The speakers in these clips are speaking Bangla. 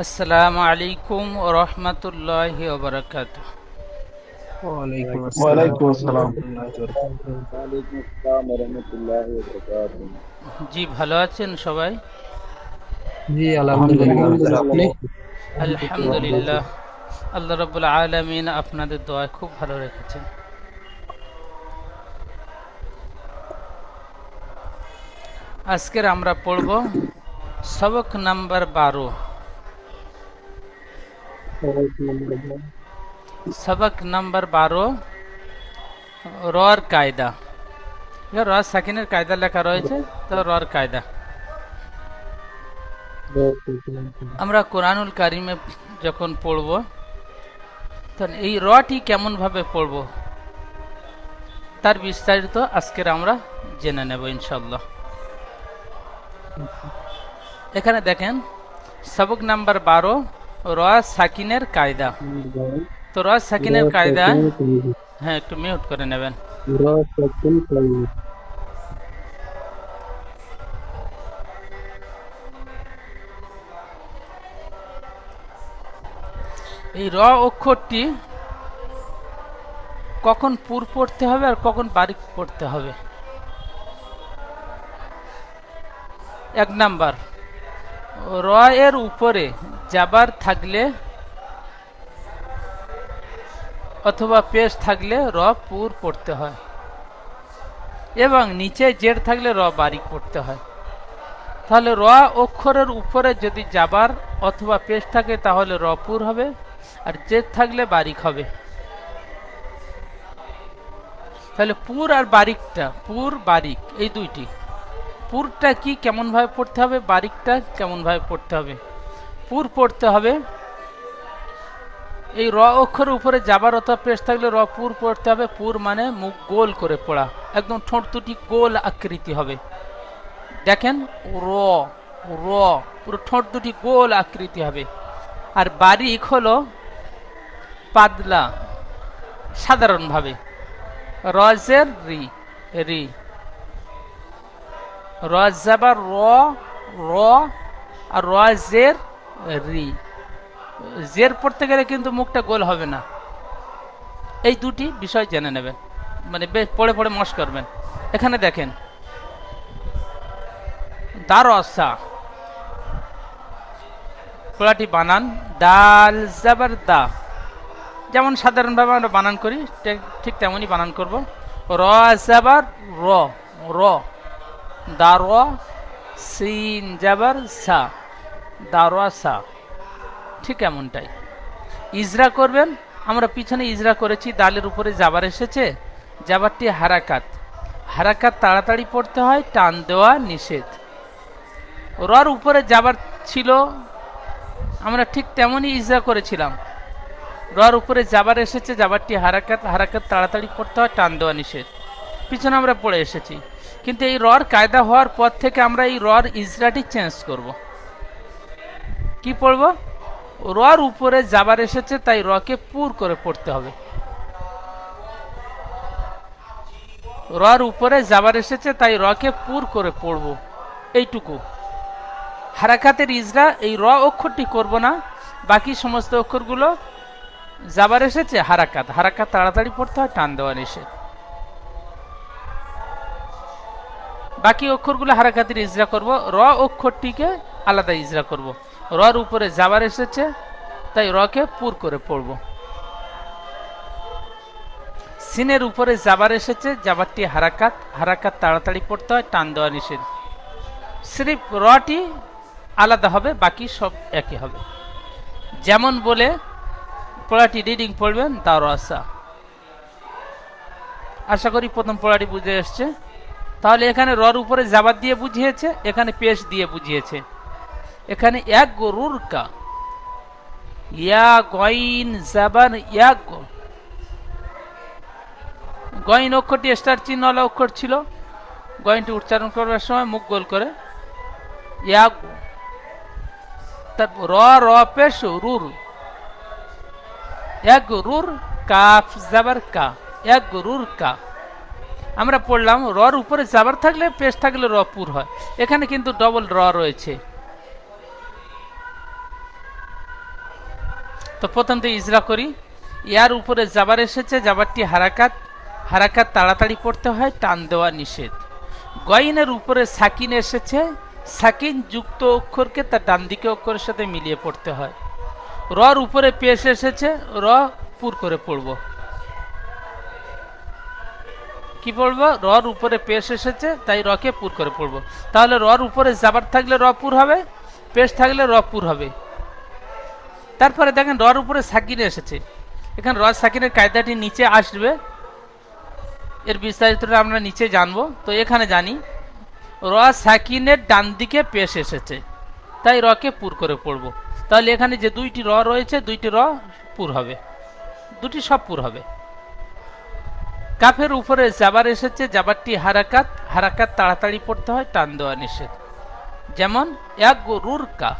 আসসালামু আলাইকুম ওয়া রাহমাতুল্লাহি ওয়া বারাকাতুহু। ওয়ালাইকুম আসসালাম ওয়ালাইকুম আসসালাম। রহমতুল্লাহ বরকাতুহু। ওয়ালাইকুম আসসালাম ওরহমতুল্লাহি ওবরাকাতুহু। জি, ভালো আছেন সবাই? জি আলহামদুলিল্লাহ, স্যার আলহামদুলিল্লাহ, আপনি? আলহামদুলিল্লাহ। আল্লাহ রাব্বুল আলামিন আপনাদের দোয়া খুব ভালো রেখেছেন। আজকের আমরা পড়ব সবক নাম্বার 12। সবক নাম্বার 12, রর কায়দা। র সাকিনের কায়দা লেখা রয়েছে, তো রর কায়দা। আমরা কোরআনুল কারিমে যখন পড়ব তখন এই রটি কেমন ভাবে পড়ব তার বিস্তারিত আজকের আমরা জেনে নেব ইনশাআল্লাহ। এখানে দেখেন সবক নাম্বার 12, র সাকিনের কায়দা। তো র সাকিনের কায়দায়, হ্যাঁ একটু মিউট করে নেবেন। এই র অক্ষরটি কখন পুর পড়তে হবে আর কখন বারিক পড়তে হবে। এক নাম্বার, র এর উপরে জাবার থাকলে অথবা পেশ থাকলে র পুর পড়তে হয়, এবং নিচে জের থাকলে র বারিক পড়তে হয়। তাহলে র অক্ষরের উপরে যদি জাবার অথবা পেশ থাকে তাহলে র পুর হবে, আর জের থাকলে বারিক হবে। তাহলে পুর আর বারিকটা, পুর বারিক এই দুইটি, পুরটা কি কেমন ভাবে পড়তে হবে, বারিকটা কেমন ভাবে পড়তে হবে। পুর পড়তে হবে, এই র অক্ষরের উপরে যাবার অথবা পেশ থাকলে র পুর পড়তে হবে। পুর মানে মুখ গোল করে পড়া, একদম ঠোঁট দুটি গোল আকৃতি হবে। দেখেন র র পুরো ঠোঁট দুটি গোল আকৃতি হবে। আর বারিক হলো পাতলা, সাধারণভাবে রজের রি, রি রজাবার র, র আর রজের রি। জের পড়তে গেলে কিন্তু মুখটা গোল হবে না। এই দুটি বিষয় জেনে নেবেন, মানে পড়ে পড়ে মশ করবেন। এখানে দেখেন দারসা, পোলাটি বানান দাল জাবার দা, যেমন সাধারণভাবে আমরা বানান করি ঠিক তেমনই বানান করব। র জাবার র, র দার, সিন জাবার সা, দারসা, ঠিক এমনটাই ইজরা করবেন। আমরা পিছনে ইজরা করেছি, দালের উপরে জাবার এসেছে, জাবারটি হারাকাত, হারাকাত তাড়াতাড়ি পড়তে হয়, টান দেওয়া নিষেধ। রর উপরে জাবার ছিল, আমরা ঠিক তেমনই ইজরা করেছিলাম। রর উপরে জাবার এসেছে, জাবারটি হারাকাত, হারাকাত তাড়াতাড়ি পড়তে হয়, টান দেওয়া নিষেধ, পিছনে আমরা পড়ে এসেছি। কিন্তু এই রর কায়দা হওয়ার পর থেকে আমরা এই রর ইজরাটি চেঞ্জ করব। কি পড়ব? রর উপরে জাবার এসেছে তাই রকে পুর করে পড়তে হবে। রর উপরে জাবার এসেছে তাই রকে পুর করে পড়ব, এইটুকু। হারাকাতের ইজরা এই র অক্ষরটি করব না, বাকি সমস্ত অক্ষরগুলো জাবার এসেছে হারাকাত, হারাকাত তাড়াতাড়ি পড়তে হয়, টান দেওয়া নিষেধ। বাকি অক্ষরগুলো হারাকাতের ইজরা করব, র অক্ষরটিকে আলাদা ইজরা করব। রর উপরে জাবার এসেছে তাই রকে পুর করে পড়ব। সিনের উপরে জাবার এসেছে, জাবারটি হারাকাত, হারাকাত তাড়াতাড়ি পড়তে হয়, টান দেওয়া নিষেধ। সিরিফ রটি আলাদা হবে, বাকি সব একই হবে। যেমন বলে পড়াটি রিডিং পড়বেন দারসা। আশা করি প্রথম পড়াটি বুঝে এসছে। তাহলে এখানে রর উপরে জাবার দিয়ে বুঝিয়েছে, এখানে পেশ দিয়ে বুঝিয়েছে। এখানে এক গরুর কা, ইয়া গইন জাবান এক, গইন অক্ষরটি স্টার চিহ্নওয়ালা অক্ষর ছিল, গইনটি উচ্চারণ করবার সময় মুখ গোল করে ইয়াগ, তারপর র র পেশ রুর, এক রুর, কাফ জাবার কা, এক রুর কা। আমরা পড়লাম রর উপরে জাবার থাকলে পেশ থাকলে র পুর হয়, এখানে কিন্তু ডবল র রয়েছে। তো প্রথম তো ইজরা করি। ইয়ার উপরে জাবার এসেছে, জাবারটি হারাকাত, হারাকাত তাড়াতাড়ি পড়তে হয়, টান দেওয়া নিষেধ। গইনের উপরে সাকিন এসেছে, সাকিন যুক্ত অক্ষরকে তার ডান দিকে অক্ষরের সাথে মিলিয়ে পড়তে হয়। রর উপরে পেশ এসেছে, র পুর করে পড়ব। কি পড়বো? রর উপরে পেশ এসেছে, তাই রকে পুর করে পড়ব। তাহলে রর উপরে জাবার থাকলে র পুর হবে, পেশ থাকলে র পুর হবে। তারপরে দেখেন রর উপরে সাকিন এসেছে, এখানে র সাকিনের কায়দাটি নিচে আসবে, এর বিস্তারিতটা আমরা নিচে জানবো। তো এখানে জানি র সাকিনের ডান দিকে পেশ এসেছে, তাই রকে পুর করে পড়ব। তাহলে এখানে যে দুইটি র রয়েছে, দুইটি র পুর হবে, দুটি সব পুর হবে। কাফের উপরে জাবার এসেছে, জাবারটি হারাকাত, হারাকাত তাড়াতাড়ি পড়তে হয়, টান দেওয়া নিষেধ। যেমন এক রুর কা।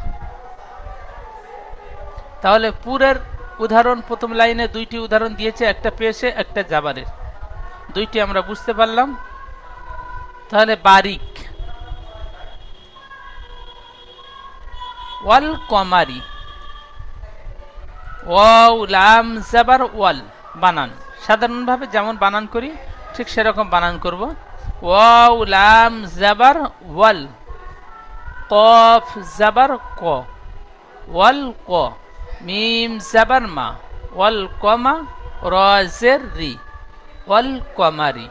তাহলে পুরের উদাহরণ প্রথম লাইনে দুইটি উদাহরণ দিয়েছে, একটা পেশে একটা জাবারের, দুইটি আমরা বুঝতে পারলাম। তাহলে বারিক, ওয়াল কমারি, ওয়াও লাম জাবার ওয়াল বানান সাধারণভাবে যেমন বানান করি ঠিক সেরকম বানান করব। ওয়াও লাম জাবার ওয়াল, কফ জাবার ক, ওয়াল ক, মিম জাবার মা, ওয়াল কমা, র জের রি, ওয়াল কমারি।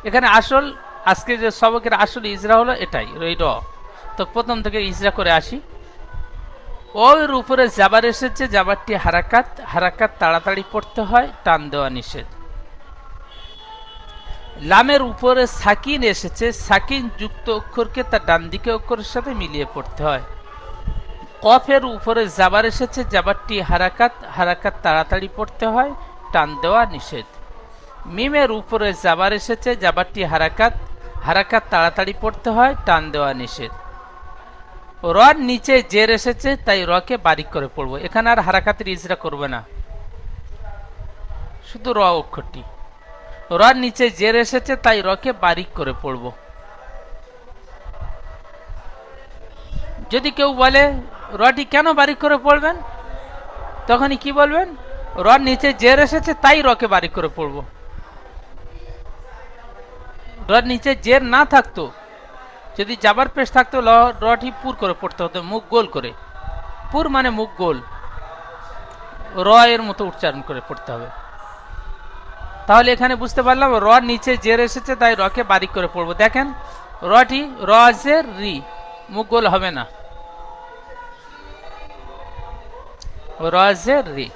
এখানে আসল আজকে যে সবকের আসল ইজরা হলো এটাই, ওই র। তো প্রথম থেকে ইজরা করে আসি। ওর উপরে জাবার এসেছে, জাবারটি হারাকাত, হারাকাত তাড়াতাড়ি পড়তে হয়, টান দেওয়া নিষেধ। লামের উপরে সাকিন এসেছে, সাকিন যুক্ত অক্ষরকে তার ডান দিকে অক্ষরের সাথে মিলিয়ে পড়তে হয়। কফের উপরে জাবার এসেছে, জাবারটি হারাকাত, হারাকাত তাড়াতাড়ি পড়তে হয়, টান দেওয়া নিষেধ। মিমের উপরে জাবার এসেছে, জাবারটি হারাকাত, হারাকাত তাড়াতাড়ি পড়তে হয়, টান দেওয়া নিষেধ। রর নিচে জের এসেছে, তাই রকে বারিক করে পড়বো। এখানে আর হারাকাতের ইজরা করবে না, শুধু র অক্ষরটি। রর নিচে জের এসেছে, তাই রকে বারিক করে পড়ব। যদি কেউ বলে রটি কেন বারিক করে পড়বেন, তখনই কি বলবেন? রর নিচে জের এসেছে, তাই রকে বারিক করে পড়ব। রর নিচে জের না থাকতো, যদি জাবার পেশ থাকতো, রটি পুর করে পড়তে হতো, মুখ গোল করে। পুর মানে মুখ গোল, র এর মতো উচ্চারণ করে পড়তে হবে। তাহলে এখানে বুঝতে পারলাম র নিচে জের এসেছে, তাই রকে বারিক করে পড়বো। দেখেন রটি র জের রি, মুখ গোল হবে না, র জের রি।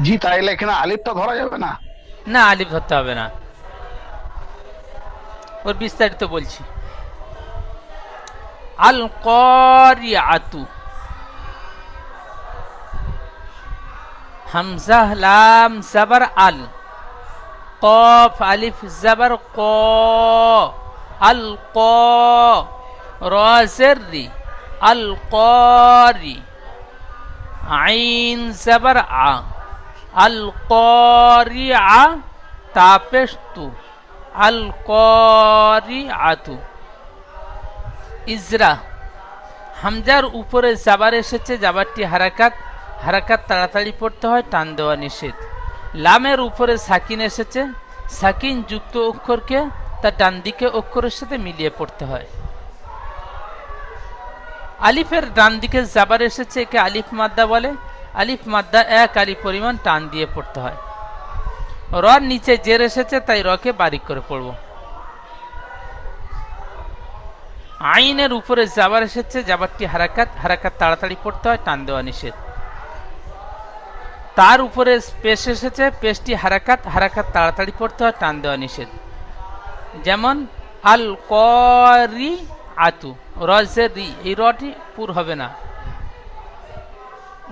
জি, তাইলে এখানে আলিফটা ধরা যাবে না? না, আলিফ ধরতে হবে না, ওর বিস্তারিত বলছি। আল ক্বারিআতু, হামজা লাম জাবার আল, কফ আলিফ জাবার ক, আল ক, র জের রি, আল ক্বারি, আইন জাবার আ, আল ক্বারিআ, তা পেশ তু, আল ক্বারিআতু। ইজরা, হামজার উপরে জাবার এসেছে, জাবারটি হারাকাত, হারাকাত তাড়াতাড়ি পড়তে হয়, টান দেওয়া নিষেধ। লামের উপরে সাকিন এসেছে, সাকিন যুক্ত অক্ষরকে তার ডান দিকে অক্ষরের সাথে মিলিয়ে পড়তে হয়। আলিফের ডান দিকে জাবার এসেছে, একে আলিফ মাদ্দা বলে। আলিফ মাদ্দা এক আলিফ পরিমাণ টান দিয়ে পড়তে হয়। রর নিচে জের এসেছে, তাই রকে বারিক করে পড়ব। আইনের উপরে জাবার এসেছে, জাবারটি হারাকাত, হারাকাত তাড়াতাড়ি পড়তে হয়, টান দেওয়া নিষেধ। তার উপরে পেশ এসেছে, পেশটি হারাকাত, হারাকাত তাড়াতাড়ি পড়তে হয়, টান দেওয়া নিষেধ। যেমন আল ক্বারিআতু, রজের রি, এই রটি পুর হবে না,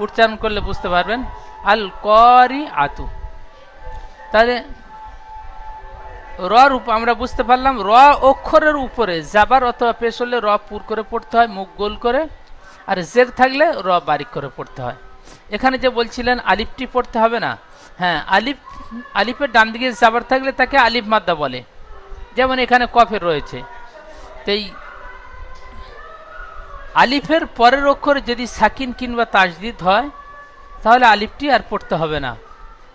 উচ্চারণ করলে বুঝতে পারবেন। আল ক্বারিআতু। তাহলে রর উপর আমরা বুঝতে পারলাম র অক্ষরের উপরে জাবার অথবা পেশ হলে র পুর করে পড়তে হয়, মুখ গোল করে, আর জের থাকলে র বারিক করে পড়তে হয়। এখানে যে বলছিলেন আলিফটি পড়তে হবে না, হ্যাঁ, আলিফের ডান দিকে জাবার থাকলে তাকে আলিফ মাদ্দা বলে। যেমন এখানে কফের রয়েছে, তাই আলিফের পরের অক্ষরে যদি সাকিন কিংবা তাসদিদ হয় তাহলে আলিফটি আর পড়তে হবে না,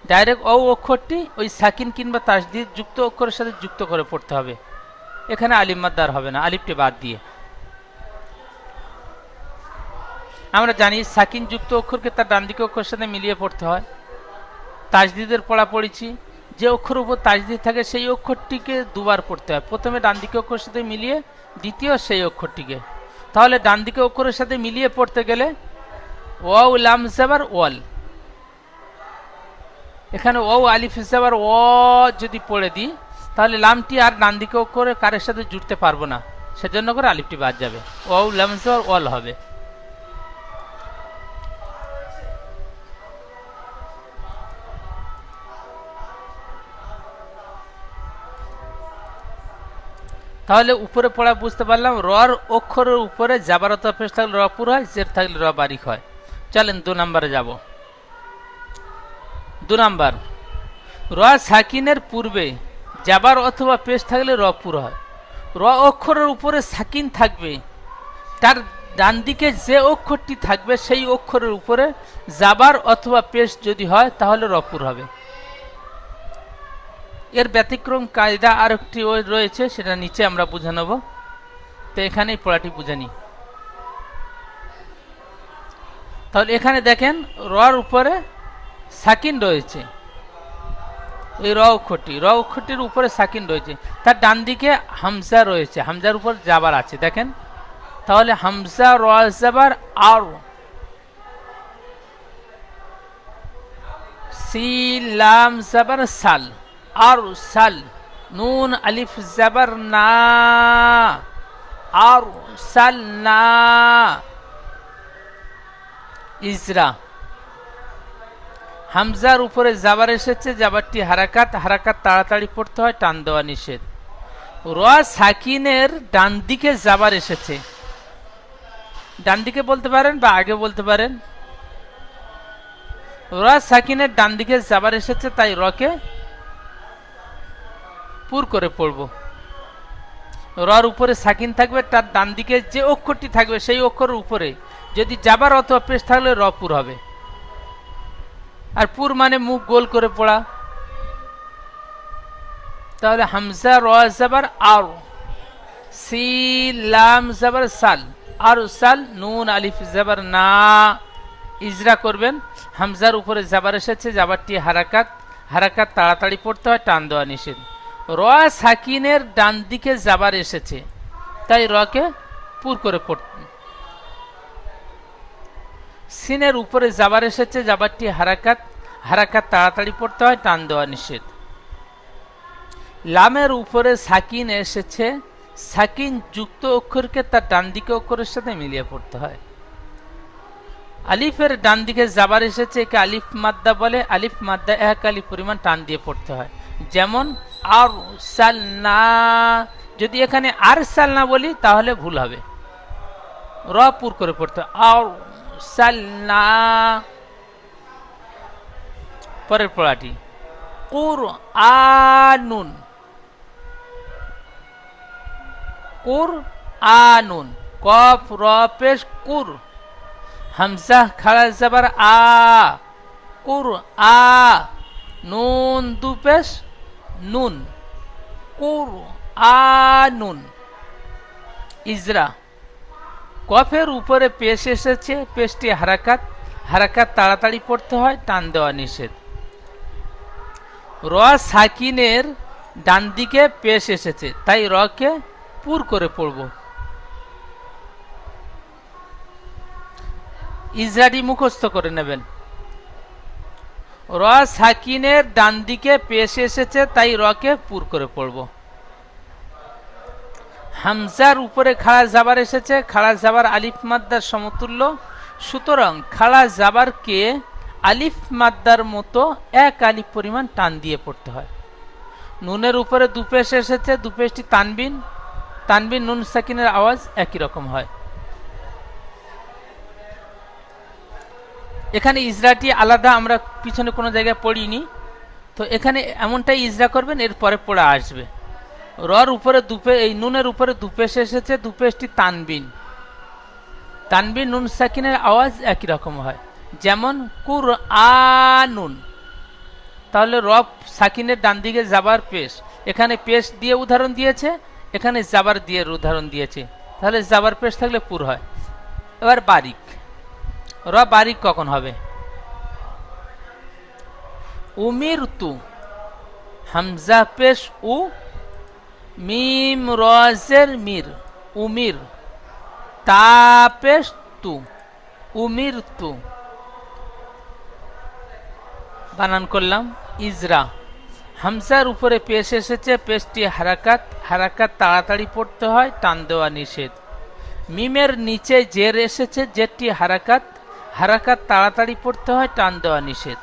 ডাইরেক্ট অক্ষরটি ওই সাকিন কিংবা তাসদিদ যুক্ত অক্ষরের সাথে যুক্ত করে পড়তে হবে। এখানে আলিফ মাদ্দার হবে না, আলিফটি বাদ দিয়ে। আমরা জানি সাকিন যুক্ত অক্ষরকে তার ডান দিকে অক্ষরের সাথে মিলিয়ে পড়তে হয়। তাসদিদের পড়া পড়েছি, যে অক্ষর উপর তাসদিদ থাকে সেই অক্ষরটিকে দুবার পড়তে হয়, প্রথমে ডান দিকে অক্ষরের সাথে মিলিয়ে, দ্বিতীয় সেই অক্ষরটিকে। তাহলে ডান দিকে অক্ষরের সাথে মিলিয়ে পড়তে গেলে ওয়াও লাম জাবার ওয়াল, এখানে ওয়াও আলিফ জাবার ও যদি পড়ে দিই তাহলে লামটি আর ডান দিকে অক্ষরে কারের সাথে জুড়তে পারবো না, সেজন্য করে আলিফটি বাদ যাবে, ওয়াও লাম জাবার ওয়াল হবে। তাহলে উপরে পড়া বুঝতে পারলাম, রর অক্ষরের উপরে জাবারত পেশ থাকলে র পুর হয়, জের থাকলে র বারিক হয়। চলেন 2 নম্বরে যাব। 2 নম্বর, র সাকিনের পূর্বে জাবার অথবা পেশ থাকলে র পুর হয়। র অক্ষরের উপরে সাকিন থাকবে, তার ডান দিকে যে অক্ষরটি থাকবে সেই অক্ষরের উপরে জাবার অথবা পেশ যদি হয় তাহলে র পুর হবে। এর ব্যতিক্রম কায়দা আরেকটি রয়েছে, সেটা নিচে আমরা বুঝে নেব। তো এখানেই পড়াটি বুঝে নিই। তাহলে এখানে দেখেন রর উপরে সাকিন রয়েছে, এই র অক্ষরটির উপরে সাকিন রয়েছে, তার ডান দিকে হামজা রয়েছে, হামজার উপর জাবার আছে দেখেন। তাহলে হামজা র জাবার আর, সিন লাম জাবার সাল, আর সাল, নুন আলিফ জাবার না, আর সাল না, ইজরা। হামজার উপরে জাবার এসেছে, জাবারটি হারাকাত, হারাকাত তাড়াতাড়ি পড়তে হয়, টান দেওয়া নিষেধ। র সাকিনের ডান দিকে জাবার এসেছে, ডান দিকে বলতে পারেন বা আগে বলতে পারেন। র সাকিনের ডান দিকে জাবার এসেছে, তাই রকে পুর করে পড়ব। রর উপরে সাকিন থাকবে, তার ডান দিকে যে অক্ষরটি থাকবে সেই অক্ষরের উপরে যদি জাবার অথবা পেশ থাকলে র পুর হবে। আর পুর মানে মুখ গোল করে পড়া। তাহলে হামজা র জাবার আর, সিন লাম জাবার সাল, আর সাল, নুন আলিফ জাবার না, ইজরা করবেন। হামজার উপরে জাবার এসেছে, জাবারটি হারাকাত, হারাকাত তাড়াতাড়ি পড়তে হয়, টান দেওয়া নিষেধ। র সাকিনের ডান দিকে জাবার এসেছে, তাই রকে পুর করে পড়তে। সিনের উপরে জাবার এসেছে, জাবারটি হারাকাত, হারাকাত তাড়াতাড়ি পড়তে হয়, টান দেওয়া নিষেধ। লামের উপরে সাকিন এসেছে, সাকিন যুক্ত অক্ষরকে তার ডান দিকে অক্ষরের সাথে মিলিয়ে পড়তে হয়। আলিফের ডান দিকে জাবার এসেছে, একে আলিফ মাদ্দা বলে, আলিফ মাদ্দা এক আলিফ পরিমাণ টান দিয়ে পড়তে হয়। যেমন আর সাল না, যদি এখানে আর সাল না বলি তাহলে ভুল হবে, র পুর করে পড়তে হয়, আর সাল না। পরের পড়াটি কুরআনুন, কুরআনুন, কফ র পেশ কুর, হামজা খাড়া জাবার আ, কুর আ, নুন দু পেশ নুন, কুরআনুন, ইজরা। কফের উপরে পেশ এসেছে, পেশটি হারাকাত, হারাকাত তাড়াতাড়ি পড়তে হয়, টান দেওয়া নিষেধ। র সাকিনের ডান দিকে পেশ এসেছে, তাই রকে পুর করে পড়ব। ইজরাটি মুখস্থ করে নেবেন। র সাকিনের ডান দিকে পেশ এসেছে, তাই রকে পুর করে পড়ব। হামজার উপরে খাড়া জাবার এসেছে, খাড়া জাবার আলিফ মাদ্দার সমতুল্য, সুতরাং খাড়া জাবারকে আলিফ মাদ্দার মতো এক আলিফ পরিমাণ টান দিয়ে পড়তে হয়। নুনের উপরে দুপেশ এসেছে, দুপেশটি তানবিন, তানবিন নুন সাকিনের আওয়াজ একই রকম হয়। এখানে ইজরাটি আলাদা, আমরা পিছনে কোনো জায়গায় পড়িনি, তো এখানে এমনটাই ইজরা করবেন, এরপরে পড়া আসবে। রর উপরে দুপে, এই নুনের উপরে দুপেশ এসেছে, দুপেশটি তানবিন। তানবিন নুন সাকিনের আওয়াজ একই রকম হয়, যেমন কুরআনুন। তাহলে র সাকিনের ডান দিকে জাবার পেশ, এখানে পেশ দিয়ে উদাহরণ দিয়েছে, এখানে জাবার দিয়ে উদাহরণ দিয়েছে, তাহলে জাবার পেশ থাকলে পুর হয়। এবার বারিক, র বারিক কখন হবে? উমিরতু, হামজা পেশ উ, মিম রজের মির, উমির, তা পেশ তু, উমিরতু। বানান করলাম ইজরা। হামজার উপরে পেশ এসেছে, পেশটি হারাকাত, হারাকাত তাড়াতাড়ি পড়তে হয়, টান দেওয়া নিষেধ। মিমের নিচে জের এসেছে, জেরটি হারাকাত, হারাকাত তাড়াতাড়ি পড়তে হয়, টান দেওয়া নিষেধ।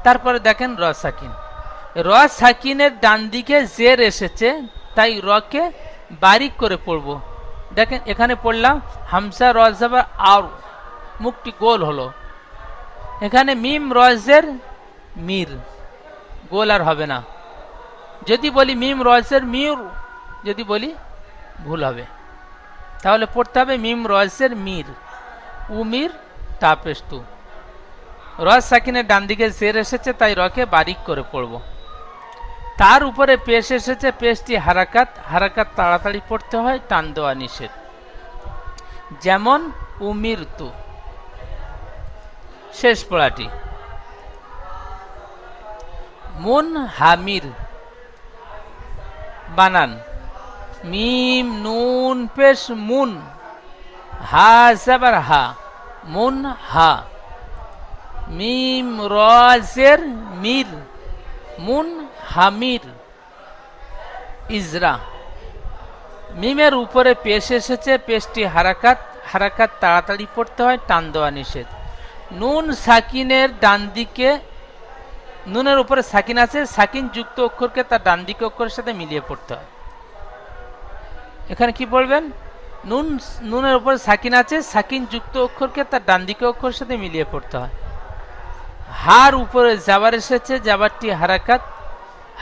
তারপরে দেখেন র সাকিন, র সাকিনের ডান দিকে জের এসেছে, তাই রকে বারিক করে পড়ব। দেখেন এখানে পড়লাম হামজা রজাবার আর, মুখটি গোল হলো। এখানে মিম রজের মির, গোল আর হবে না। যদি বলি মিম রজের মির, যদি বলি ভুল হবে। তাহলে পড়তে হবে মিম রজের মির, উমির তাপেস্তু। রজ সাকিনের ডান দিকে জের এসেছে, তাই রকে বারিক করে পড়ব। তার উপরে পেশ এসেছে, পেশটি হারাকাত, হারাকাত তাড়াতাড়ি পড়তে হয়, টান দেওয়া নিষেধ। যেমন উমিরতু। শেষ পড়াটি মুন হামির। বানান মিম নুন পেশ মুন, হা জাবার হা, মুন হা। মিম রজের মির, মুন হামির। ইজরা, মিমের উপরে পেশ এসেছে, পেশটি হারাকাত, হারাকাত তাড়াতাড়ি পড়তে হয়, টান দেওয়া নিষেধ। নুন সাকিনের ডান দিকে, নুনের উপরে সাকিন আছে, সাকিন যুক্ত অক্ষরকে তার ডান দিকে অক্ষরের সাথে মিলিয়ে পড়তে হয়। এখানে কি বলবেন? নুনের উপরে সাকিন আছে, সাকিন যুক্ত অক্ষরকে তার ডান দিকে অক্ষরের সাথে মিলিয়ে পড়তে হয়। হার উপরে জাবার এসেছে, জাবারটি হারাকাত,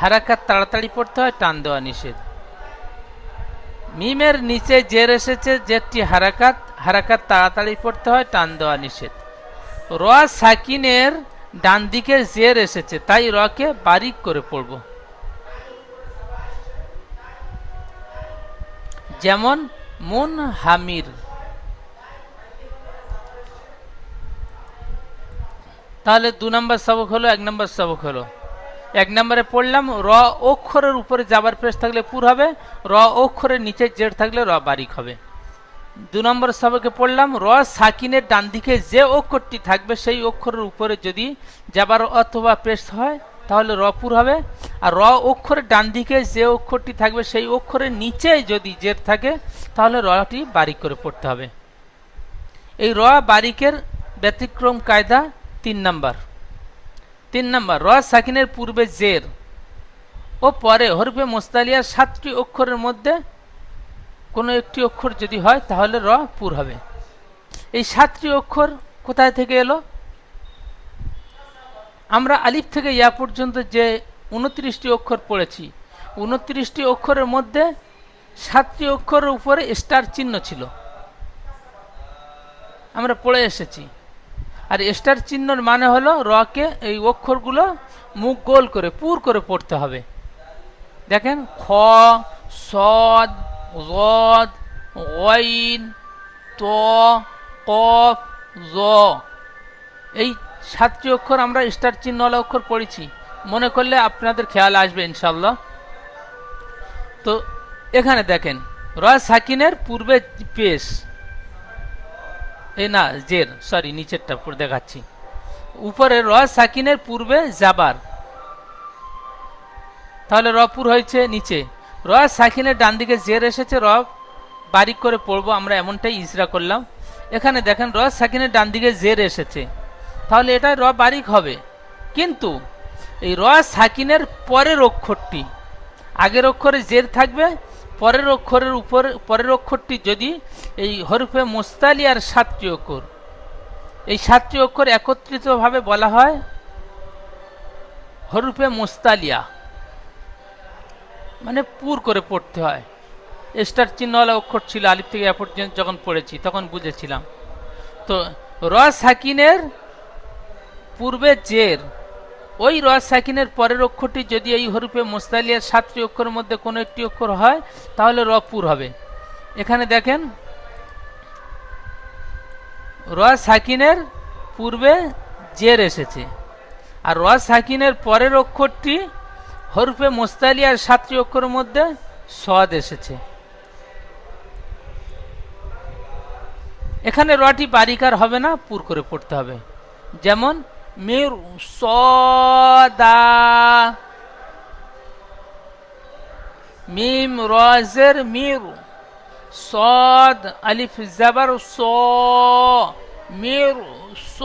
হারাকাত তাড়াতাড়ি পড়তে হয়, টান দেওয়া নিষেধ। মিমের নিচে জের এসেছে, জেরটি হারাকাত, হারাকাত তাড়াতাড়ি পড়তে হয়, টান দেওয়া নিষেধ। র সাকিনের ডান দিকে জের এসেছে, তাই রকে বারিক করে পড়ব। যেমন মুন হামির। তাহলে 2 নম্বর সবক হলো, 1 নম্বর সবক হলো। 1 নম্বরে পড়লাম র অক্ষরের উপরে জাবার পেশ থাকলে পুর হবে, র অক্ষরের নিচে জের থাকলে র বারিক হবে। 2 নম্বর সবকে পড়লাম র সাকিনের ডান দিকে যে অক্ষরটি থাকবে, সেই অক্ষরের উপরে যদি জাবার অথবা পেশ হয় তাহলে র পুর হবে, আর র অক্ষরের ডান দিকে যে অক্ষরটি থাকবে, সেই অক্ষরের নিচে যদি জের থাকে তাহলে রটি বারিক করে পড়তে হবে। এই র বারিকের ব্যতিক্রম কায়দা 3 নম্বর। 3 নম্বর, র সাকিনের পূর্বে জের ও পরে হরফে মুস্তালিয়ার 7টি অক্ষরের মধ্যে কোনো একটি অক্ষর যদি হয় তাহলে র পুর হবে। এই 7টি অক্ষর কোথায় থেকে এলো? আমরা আলিফ থেকে ইয়া পর্যন্ত যে 29টি অক্ষর পড়েছি, 29টি অক্ষরের মধ্যে 7টি অক্ষরের উপরে স্টার চিহ্ন ছিল, আমরা পড়ে এসেছি। আর স্টার চিহ্নর মানে হলো রকে এই অক্ষরগুলো মুখ গোল করে পুর করে পড়তে হবে। দেখেন খ, সদ, গদ, গইন, ত, কফ, জ, এই 7টি অক্ষর আমরা স্টার চিহ্নওয়ালা অক্ষর পড়েছি। মনে করলে আপনাদের খেয়াল আসবে ইনশাল্লাহ। তো এখানে দেখেন র সাকিনের পূর্বে পেশ, এই না জের, সরি নিচেরটা দেখাচ্ছি। উপরে র সাকিনের পূর্বে জাবার, তাহলে র পুর হয়েছে নিচে। র সাকিনের ডান দিকে জের এসেছে, র বারিক করে পড়বো, আমরা এমনটাই ইজরা করলাম। এখানে দেখেন র সাকিনের ডান দিকে জের এসেছে, তাহলে এটা র বারিক হবে। কিন্তু এই র সাকিনের পরের অক্ষরটি, আগের অক্ষরে জের থাকবে, পরের অক্ষরের উপর পরের অক্ষরটি যদি এই হরফে মুস্তালিয়ার 7টি অক্ষর, এই 7টি অক্ষর একত্রিতভাবে বলা হয় হরফে মুস্তালিয়া। মানে পুর করে পড়তে হয়। স্টার চিহ্নওয়ালা অক্ষর ছিল আলিফ থেকে এ পর্যন্ত যখন পড়েছি তখন বুঝেছিলাম। তো র সাকিনের পূর্বে জের, ওই র সাকিনের পরের অক্ষরটি যদি এই হরফে মুস্তালিয়ার 7টি অক্ষরের মধ্যে কোনো একটি অক্ষর হয় তাহলে র পুর হবে। এখানে দেখেন র সাকিনের পূর্বে জের এসেছে, আর র সাকিনের পরের অক্ষরটি হরফে মুস্তালিয়ার 7টি অক্ষরের মধ্যে সদ এসেছে। এখানে রটি বারিকার হবে না, পুর করে পড়তে হবে। যেমন মির সদা, মিম রজের মির, সদ আলিফ জাবার স, মির স,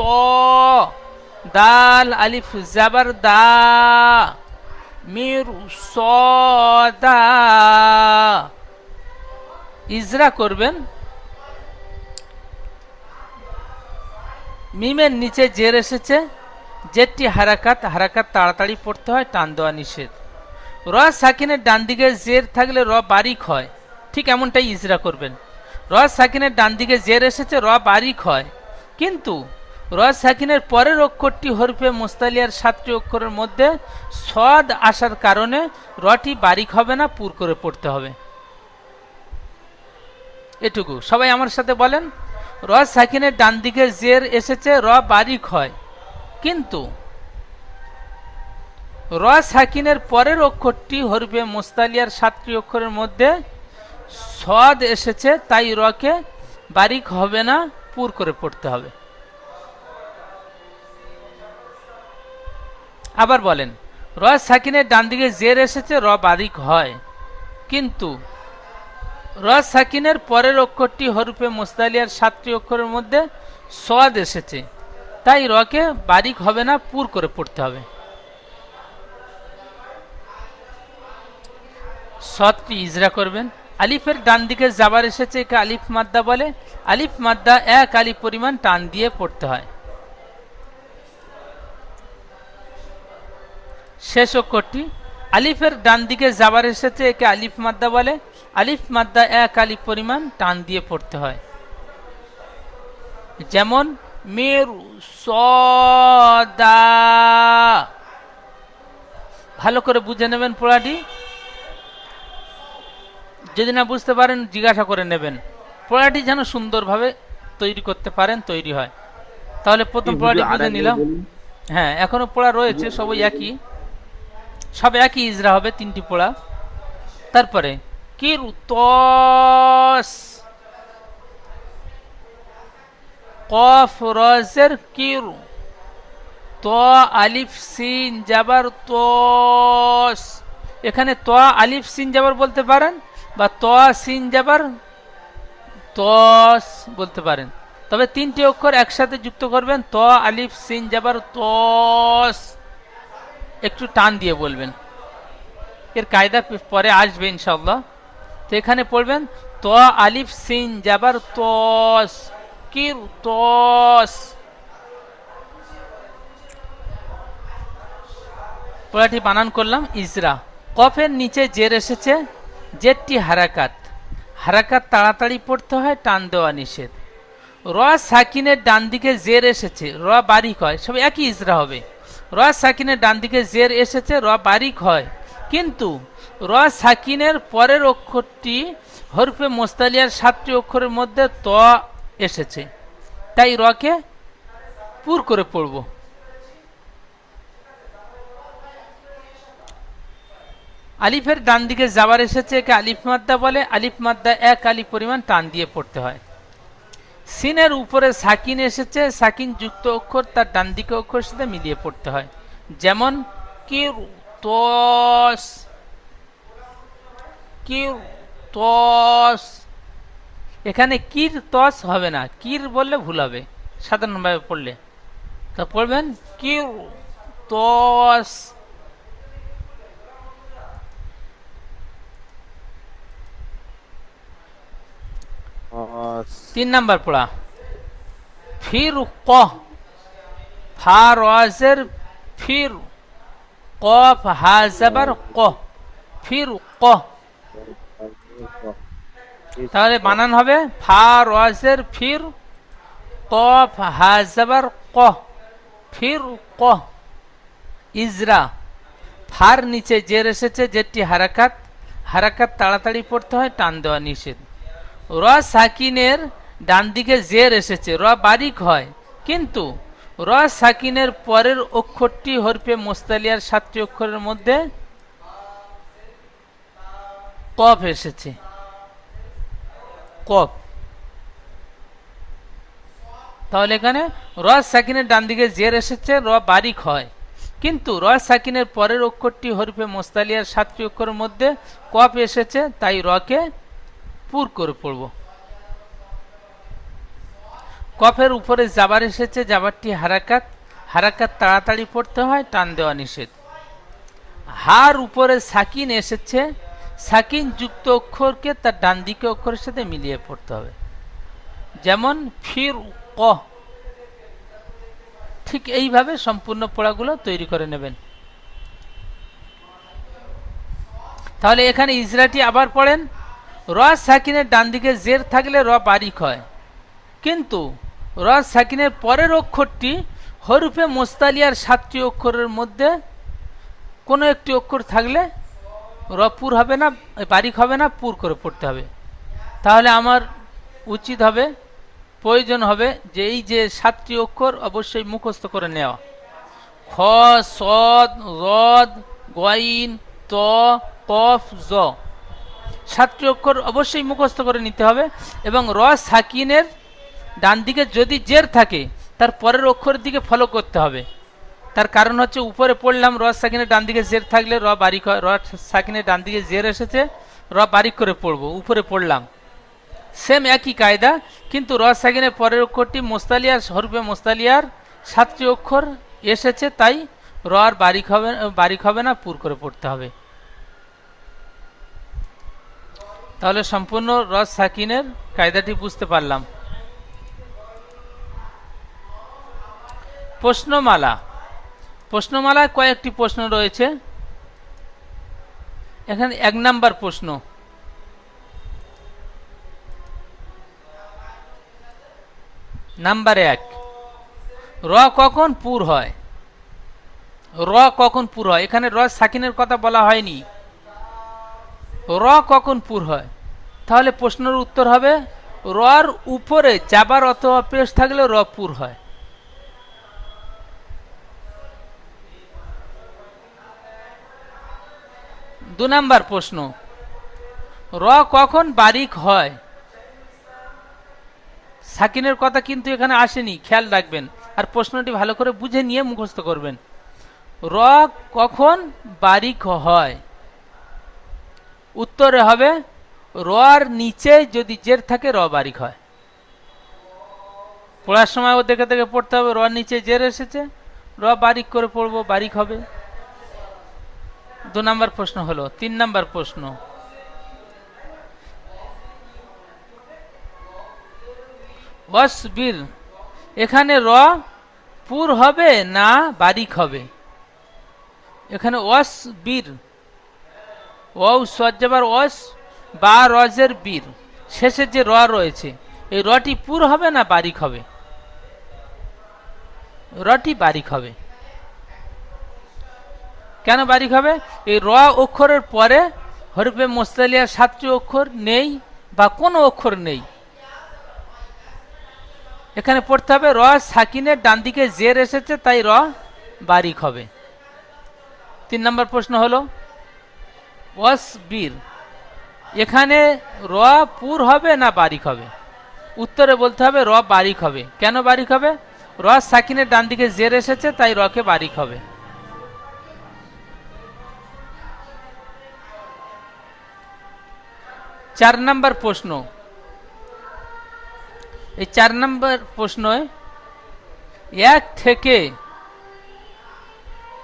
দাল আলিফ জাবার দা, মির সদা। ইজরা করবেন, মিমের নিচে জের এসেছে, জেরটি হারাকাত, হারাকাত তাড়াতাড়ি পড়তে হয়, টান দেওয়া নিষেধ। র সাকিনের ডান দিকে জের থাকলে র বারিক হয়, ঠিক এমনটাই ইজরা করবেন। র সাকিনের ডান দিকে জের এসেছে, র বারিক হয়, কিন্তু র সাকিনের পরের অক্ষরটি হরফে মুস্তালিয়ার 7টি অক্ষরের মধ্যে সদ আসার কারণে রটি বারিক হবে না, পুর করে পড়তে হবে। এটুকু সবাই আমার সাথে বলেন। র সাকিনের ডান দিকে জের এসেছে, র বারিক হয়, কিন্তু র সাকিনের পরের অক্ষরটি হরফে মুস্তালিয়ার 7টি অক্ষরের মধ্যে সদ এসেছে, তাই রকে বারিক হবে না, পুর করে পড়তে হবে। আবার বলেন, র সাকিনের ডান দিকে জের এসেছে, র বারিক হয়, কিন্তু র সাকিনের পরের অক্ষরটি হরফে মুস্তালিয়ার 7টি অক্ষরের মধ্যে সদ এসেছে, তাই রকে বারিক হবে না, পুর করে পড়তে হবে। সদটি ইজরা করবেন। আলিফের ডান দিকে জাবার এসেছে, একে আলিফ মাদ্দা বলে। আলিফ মাদ্দা 1 আলিফ পরিমাণ টান দিয়ে পড়তে হয়। শেষ অক্ষরটি আলিফের ডান দিকে জাবার এসেছে, একে আলিফ মাদ্দা বলে। আলিফ মাদ্দা 1 আলিফ পরিমাণ টান দিয়ে পড়তে হয়। যেমন মির সদা। ভালো করে বুঝে নেবেন পড়াটি, যদি না বুঝতে পারেন জিজ্ঞাসা করে নেবেন। পড়াটি যেন সুন্দরভাবে তৈরি করতে পারেন, তৈরি হয়। তাহলে প্রথম পড়াটি বুঝে নিলাম। হ্যাঁ, এখনো পড়া রয়েছে, সবই একই, সব একই ইজরা হবে, 3টি পড়া। তারপরে কির তস, কফ রজের কির, ত আলিফ সিন জাবার তস। এখানে ত আলিফ সিন জাবার বলতে পারেন, বা ত সিন জাবার তস বলতে পারেন, তবে 3টি অক্ষর একসাথে যুক্ত করবেন, ত আলিফ সিন জাবার তস, একটু টান দিয়ে বলবেন। এর কায়দা পরে আসবে ইনশাআল্লাহ। তো এখানে পড়বেন ত আলিফ সিন জাবার তস, কির তস। পড়াটি বানান করলাম ইজরা। কফের নিচে জের এসেছে, জেরটি হারাকাত, হারাকাত তাড়াতাড়ি পড়তে হয়, টান দেওয়া নিষেধ। র সাকিনের ডান দিকে জের এসেছে, র বারিক হয়, সব একই ইজরা হবে। র সাকিনের ডান দিকে জের এসেছে, র বারিক হয়, কিন্তু র সাকিনের পরের অক্ষরটি হরফে মুস্তালিয়ার 7টি অক্ষরের মধ্যে ত এসেছে, তাই রকে পুর করে পড়ব। আলিফের ডান দিকে জাবার এসেছে, একে আলিফ মাদ্দা বলে। আলিফ মাদ্দা 1 আলিফ পরিমাণ টান দিয়ে পড়তে হয়। সিনের উপরে সাকিন এসেছে, সাকিন যুক্ত অক্ষর তার ডান দিকে অক্ষরের সাথে মিলিয়ে পড়তে হয়। যেমন কির তস, কির তস। এখানে কির তস হবে না, কির বললে ভুল হবে সাধারণভাবে পড়লে। তো পড়বেন কির তস। তিন নাম্বার পড়া ফির কহ, ফা রাজের ফির, কফ হা জাবার কহ, ফির ক। তাহলে বানান হবে ফা রজের ফির, কফ হা জবর ক, ফির ক। ইজরা, ফার নিচে জের এসেছে, যেটি হারাকাত, হারাকাত তাড়াতাড়ি পড়তে হয়, টান দেওয়া নিষেধ। র সাকিনের ডান দিকে জের এসেছে, র বারিক হয়, কিন্তু র সাকিনের পরের অক্ষরটি হরফে মোস্তালিয়ার 7টি অক্ষরের মধ্যে কফ এসেছে, কফ। তাহলে এখানে র সাকিনের ডান দিকে জের এসেছে, র বারিক হয়, কিন্তু র সাকিনের পরের অক্ষরটি হরফে মোস্তালিয়ার 7টি অক্ষরের মধ্যে কফ এসেছে, তাই রকে পুর করে পড়ব। কফের উপরে জাবার এসেছে, জাবারটি হারাকাত, হারাকাত তাড়াতাড়ি পড়তে হয়, টান দেওয়া নিষেধ। হার উপরে সাকিন এসেছে, সাকিন যুক্ত অক্ষরকে তার ডান দিকে অক্ষরের সাথে মিলিয়ে পড়তে হবে, যেমন ফির ক। ঠিক এইভাবে সম্পূর্ণ পড়াগুলো তৈরি করে নেবেন। তাহলে এখানে ইজরাটি আবার পড়েন। র সাকিনের ডান দিকে জের থাকলে র বারিক হয়, কিন্তু র সাকিনের পরের অক্ষরটি হরফে মোস্তালিয়ার 7টি অক্ষরের মধ্যে কোনো একটি অক্ষর থাকলে র পুর হবে না, বারিক হবে না, পুর করে পড়তে হবে। তাহলে আমার উচিত হবে, প্রয়োজন হবে যে এই যে 7টি অক্ষর অবশ্যই মুখস্থ করে নেওয়া। খ, সদ, রদ, গইন, ত, কফ, জ, 7টি অক্ষর অবশ্যই মুখস্থ করে নিতে হবে। এবং র সাকিনের ডান দিকে যদি জের থাকে, তার পরের অক্ষরের দিকে ফলো করতে হবে। তার কারণ হচ্ছে উপরে পড়লাম র সাকিনের ডান দিকে জের থাকলে র বারিক হয়, র সাকিনের ডান দিকে জের এসেছে, র বারিক করে পড়বো, উপরে পড়লাম। সেম একই কায়দা, কিন্তু র সাকিনের পরের অক্ষরটি মোস্তালিয়ার, হরফে মোস্তালিয়ার 7টি অক্ষর এসেছে, তাই র আর বারিক হবে না, পুর করে পড়তে হবে। তাহলে সম্পূর্ণ র সাকিনের কায়দাটি বুঝতে পারলাম। প্রশ্নমালা, প্রশ্নমালায় কয়েকটি প্রশ্ন রয়েছে। এখানে 1 নাম্বার প্রশ্ন, নাম্বার 1, র কখন পুর হয়? র কখন পুর হয়? এখানে র সাকিনের কথা বলা হয়নি, র কখন পুর হয়? তাহলে প্রশ্নের উত্তর হবে রর উপরে জাবার অথবা পেশ থাকলে র পুর হয়। দু নাম্বার প্রশ্ন, র কখন বারিক হয়? সাকিনের কথা কিন্তু এখানে আসেনি, খেয়াল রাখবেন, আর প্রশ্নটি ভালো করে বুঝে নিয়ে মুখস্থ করবেন। র কখন বারিক হয়? উত্তরে হবে রর নিচে যদি জের থাকে র বারিক হয়। পড়ার সময় ও দেখে দেখে পড়তে হবে, রর নিচে জের এসেছে, র বারিক করে পড়বো, বারিক হবে। 2 নাম্বার প্রশ্ন হলো। 3 নাম্বার প্রশ্ন, ওয়াসবির, এখানে র পুর হবে না বারিক হবে? এখানে ওয়াসবির, ওয়াও সজ্জাবার ওয়াস বা রজের বীর, শেষে যে র রয়েছে, এই রটি পুর হবে না বারিক হবে? রটি বারিক হবে। কেন বারিক হবে? এই র অক্ষরের পরে হরফে মোস্তালিয়ার 7টি অক্ষর নেই বা কোনো অক্ষর নেই। এখানে পড়তে হবে র সাকিনের ডান দিকে জের এসেছে, তাই র বারিক হবে। 3 নম্বর প্রশ্ন হলো ওয়াসবির, এখানে র পুর হবে না বারিক হবে? উত্তরে বলতে হবে র বারিক হবে। কেন বারিক হবে? র সাকিনের ডান দিকে জের এসেছে, তাই রকে বারিক হবে। চার নম্বর প্রশ্ন, এই 4 নম্বর প্রশ্নে 1 থেকে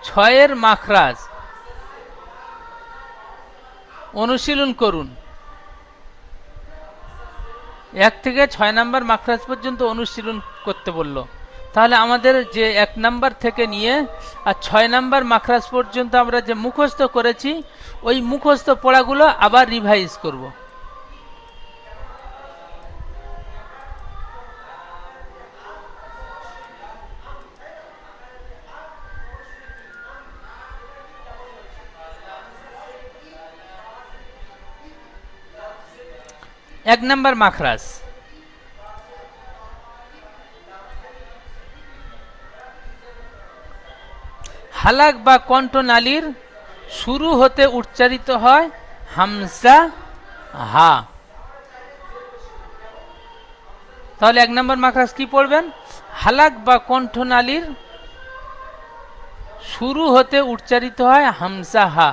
6 মাখরাজ অনুশীলন করুন। 1 থেকে 6 নম্বর মাখরাজ পর্যন্ত অনুশীলন করতে বলল। তাহলে আমাদের যে 1 নাম্বার থেকে নিয়ে আর 6 নাম্বার মাখরাজ পর্যন্ত আমরা যে মুখস্থ করেছি ওই মুখস্থ পড়াগুলো আবার রিভাইজ করব। এক নাম্বার মাখরাজ, হালাক বা কণ্ঠনালীর শুরু হতে উচ্চারিত হয় হামজা হা। তাহলে 1 নম্বর মাখরাজ কি পড়বেন? হালাক বা কণ্ঠনালীর শুরু হতে উচ্চারিত হয় হামজা হা।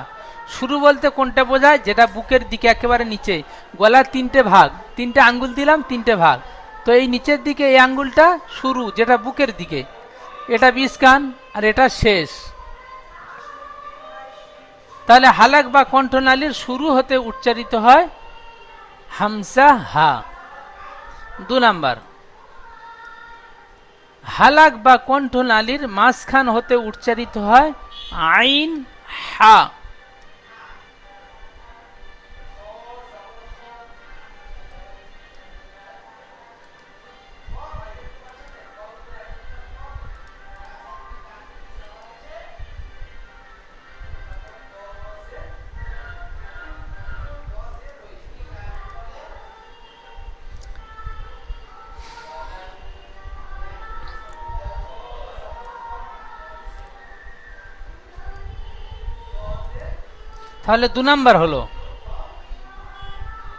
শুরু বলতে কোনটা বোঝায়? যেটা বুকের দিকে একেবারে নিচে, গলার 3টে ভাগ, 3টে আঙ্গুল দিলাম 3টে ভাগ, তো এই নিচের দিকে এই আঙ্গুলটা শুরু, যেটা বুকের দিকে, এটা 20 কান আর এটা শেষ। তাহলে হালাক বা কণ্ঠনালীর শুরু হতে উচ্চারিত হয় হামজা হা। 2 নাম্বার, হালাক বা কণ্ঠনালীর মাঝখান হতে উচ্চারিত হয় আইন হা। তাহলে 2 নাম্বার হলো,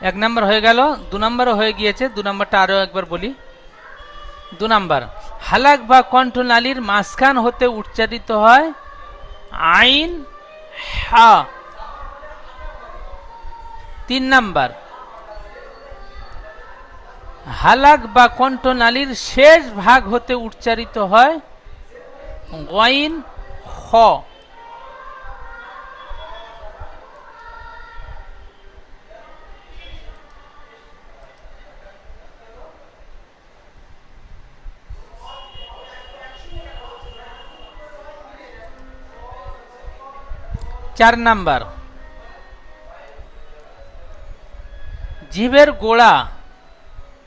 1 নাম্বার হয়ে গেল, 2 নাম্বারও হয়ে গিয়েছে। 2 নাম্বারটা আরো একবার বলি। 2 নাম্বার, হালাক বা কণ্ঠনালীর মাঝখান হতে উচ্চারিত হয় আইন হা। 3 নাম্বার, হালাক বা কণ্ঠনালীর শেষ ভাগ হতে উচ্চারিত হয় গইন খ। 4 নাম্বার, জিভের গোড়া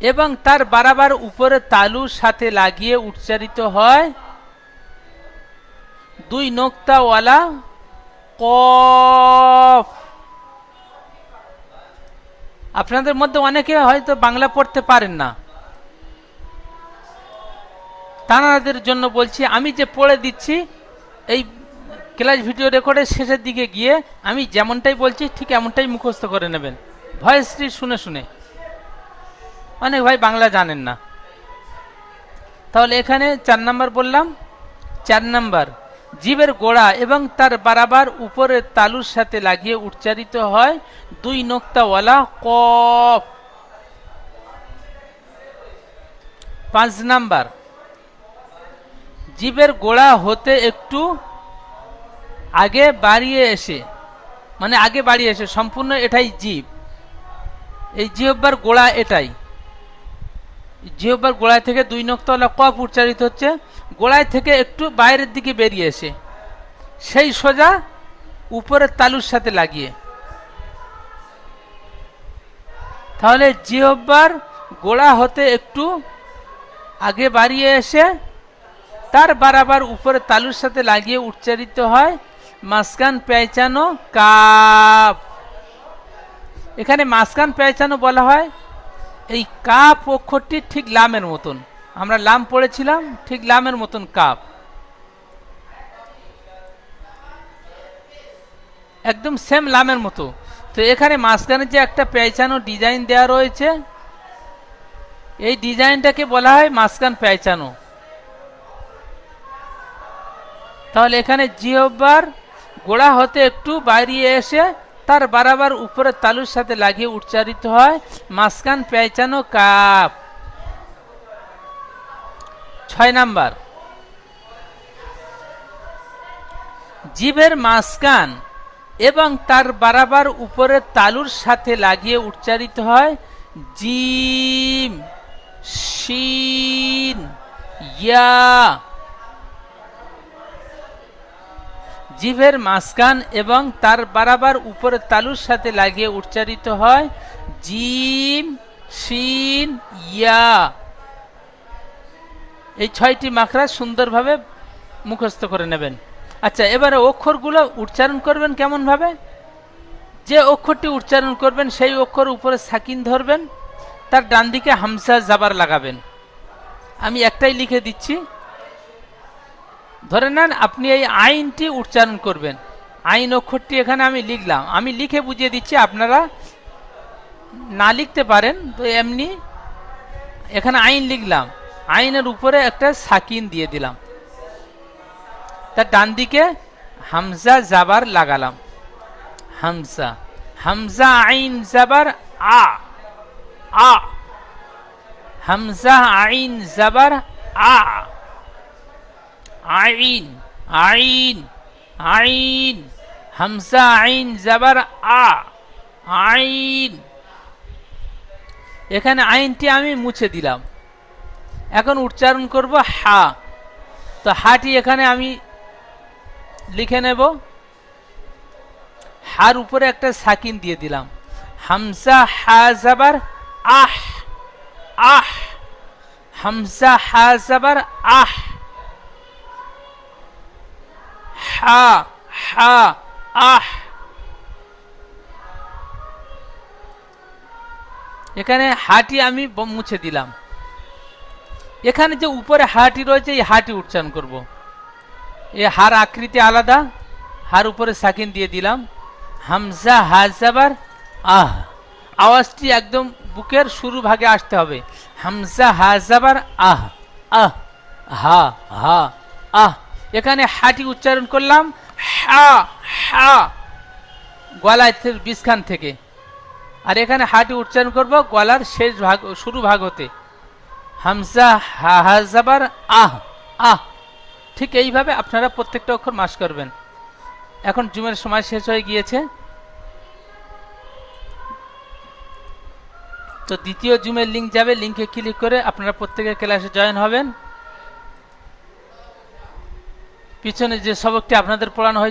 এবং তার বারাবার উপরে তালুর সাথে লাগিয়ে উচ্চারিত হয় 2 নোক্তাওয়ালা কফ। আপনাদের মধ্যে অনেকে হয়তো বাংলা পড়তে পারেন না, তাদের জন্য বলছি, আমি যে পড়ে দিচ্ছি এই ক্লাস ভিডিও রেকর্ডের শেষের দিকে গিয়ে আমি যেমনটাই বলছি ঠিক এমনটাই মুখস্থ করে নেবেন, ভয়েসটি শুনে শুনে। অনেক ভাই বাংলা জানেন না। তাহলে এখানে 4 নাম্বার বললাম। 4 নাম্বার, জিভের গোড়া এবং তার বারাবার উপরে তালুর সাথে লাগিয়ে উচ্চারিত হয় 2 নোক্তাওয়ালা কফ। 5 নাম্বার, জিভের গোড়া হতে একটু আগে বাড়িয়ে এসে, মানে আগে বাড়িয়ে এসে, সম্পূর্ণ এটাই জিভ, এই জিহ্বার গোড়া এটাই, জিহ্বার গোড়ায় থেকে 2 নোক্তাওয়ালা কফ উচ্চারিত হচ্ছে, গোড়ায় থেকে একটু বাইরের দিকে বেরিয়ে এসে সেই সোজা উপরের তালুর সাথে লাগিয়ে। তাহলে জিহ্বার গোড়া হতে একটু আগে বাড়িয়ে এসে তার বারাবার উপরে তালুর সাথে লাগিয়ে উচ্চারিত হয় মাসকান পেঁচানো কাপ। এখানে মাসকান পেঁচানো বলা হয় এই কাপ অক্ষরটি ঠিক লামের মতন, আমরা লাম পড়েছিলাম ঠিক লামের মতন কাপ, একদম সেম লামের মতো। তো এখানে মাঝখানে যে একটা পেঁচানো ডিজাইন দেওয়া রয়েছে, এই ডিজাইনটাকে বলা হয় মাসকান পেঁচানো। তাহলে এখানে জিহ্বার গোড়া হতে একটু বাড়িয়ে এসে তার বারাবার উপরে তালুর সাথে লাগিয়ে উচ্চারিত হয় মাসকান পেঁচানো কাপ। 6 নাম্বার, জিভের মাসকান এবং তার বারাবার উপরে তালুর সাথে লাগিয়ে উচ্চারিত হয় জিম, শিন, ইয়া, জিভের মাঝখান এবং তার বারাবার উপরে তালুর সাথে লাগিয়ে উচ্চারিত হয় জিম শিন ইয়া। এই 6টি মাখরাজ সুন্দরভাবে মুখস্থ করে নেবেন। আচ্ছা, এবারে অক্ষরগুলো উচ্চারণ করবেন কেমন ভাবে? যে অক্ষরটি উচ্চারণ করবেন সেই অক্ষর উপরে সাকিন ধরবেন, তার ডান দিকে হামজা জাবার লাগাবেন। আমি একটাই লিখে দিচ্ছি। ধরে নেন আপনি এই আইনটি উচ্চারণ করবেন, আইন অক্ষরটি এখানে আমি লিখলাম, আমি লিখে বুঝিয়ে দিচ্ছি, আপনারা না লিখতে পারেন তো এমনি এখানে আইন লিখলাম, আইনের উপরে একটা সাকিন দিয়ে দিলাম, তার ডান দিকে হামজা জাবার লাগালাম, হামজা, হামজা আইন জাবার আ, আ, হামজা আইন জাবার আ, আইন, আইন, আইন, হামজা আইন জাবার আ, আইন। এখানে আইনটি আমি মুছে দিলাম। এখন উচ্চারণ করব হা। তো হাটি এখানে আমি লিখে নেব, হার উপরে একটা সাকিন দিয়ে দিলাম, হামজা হা জাবার আহ, আহ, হামজা হা জাবার আহ, হা, হা, আহ। এখানে হাটি আমি মুছে দিলাম। এখানে যে উপরে হাটি রয়েছে এই হাটি উচ্চারণ করব। এই হার আকৃতি আলাদা, হার উপরে সাকিন দিয়ে দিলাম, হামজা হা জাবার আহ, আওয়াজটি একদম বুকের শুরু ভাগে আসতে হবে, হামজা হা জাবার আহ, আহ, হা, হা, আহ। এখানে হাটি উচ্চারণ করলাম হা, হা, গলায় বিস্খান থেকে, আর এখানে হাটি উচ্চারণ করব গলার শেষ ভাগ, শুরু ভাগ হতে, হামজা হা হা জাবার আহ, আহ। ঠিক এইভাবে আপনারা প্রত্যেকটা অক্ষর মাস করবেন। এখন জুমের সময় শেষ হয়ে গিয়েছে, তো দ্বিতীয় জুমের লিঙ্ক যাবে, লিঙ্কে ক্লিক করে আপনারা প্রত্যেকে ক্লাসে জয়েন হবেন। পিছনে যে সবকটি আপনাদের পড়ানো হয়